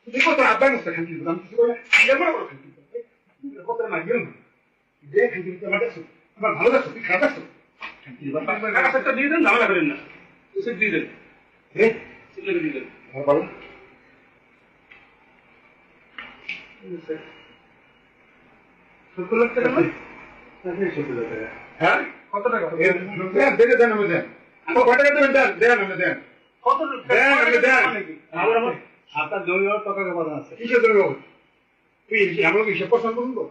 Dico tra bene sta cantando, non si vuole. Io non lo cantando. Potrei mai io. Idea cantando ma adesso. Ma ভালো আছো তুই খারাপ আছো? একটা দিয়ে দেন, ঝামেলা করেন না। রিসিপ্ট দিয়ে দেন। এ সিলেক্ট দিয়ে দেন। হ্যাঁ বলো। সত্তর লাখ টাকা নয়? হ্যাঁ কত টাকা? দেন আমি দেন আমার কত টাকা দেবেন দেন আমি দেন কত দেন আমি দেন আমার আপনার জমি হওয়ার টাকা কথা আছে। কিসের জন্য তুই আমরা কি হিসাব পছন্দ করুন তো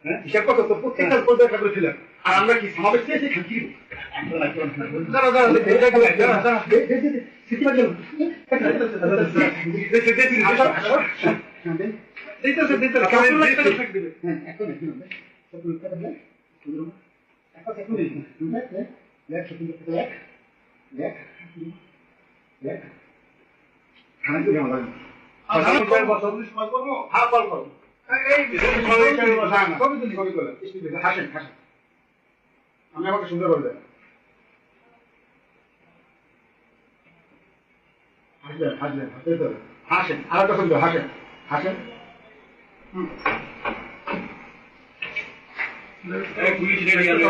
হ্যাঁ হিসাব কথা তো প্রত্যেকটা পর্যায়ে একটা করেছিলাম আর আমরা কি সমাবেশ চেয়েছি খাকি দাঁড়া দাঁড়া আমি আমাকে সুন্দর বলবেন হাসবেন হাসবেন হাসেন আর একটা সুন্দর হাসেন হাসেন পুলিশ রেডি আছে।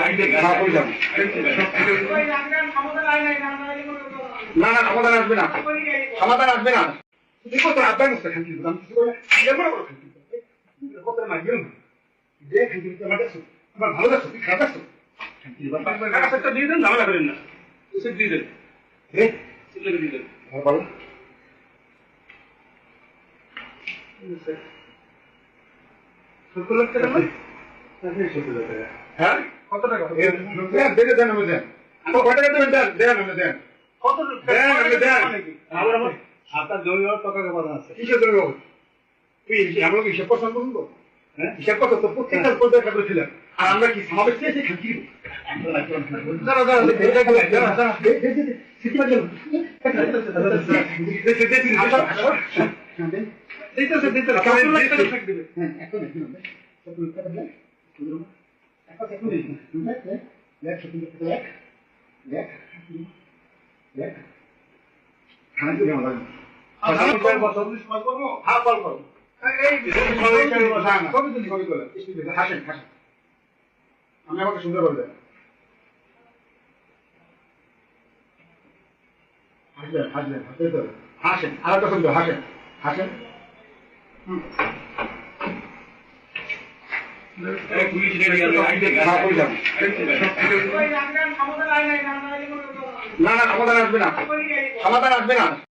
না না সমাধান আসবে না সমাধান আসবে না দেখো তো আপনার মুখে খান্তি আমি কিছু বলে এমন করে খান্তি কত না গেল যে খান্তি আমার কাছে আমার ভালো লাগছে তুই খারাপ আছো খান্তি একটা দিয়ে দেন, ঝামেলা করেন না। রিসিপ্ট দিয়ে দেন। এ সিলেক্ট দিয়ে দেন। হ্যাঁ বলো সত্তর লাখ টাকা নয়? হ্যাঁ কত টাকা? দেন আমি দেন আমার কত টাকা দেবেন দেন আমি দেন কত দেন আমি দেন আমার আপনার জমি হওয়ার টাকা কথা আছে। কিসের জন্য তুই আমরা কি হিসাব পছন্দ করুন তো হ্যাঁ হিসাব কথা তো প্রত্যেকটা পর্যায়ে একটা করেছিলাম আর আমরা কি সমাবেশ চেয়েছি খাকি দাঁড়া দাঁড়া হাসেন হাসেন আমি আমাকে সুন্দর বলবেন হাসবেন হাসেন আর একটা সুন্দর হাসেন হাসেন পুলিশ রেডি আছে। না না সমাধান আসবে না সমাধান আসবে না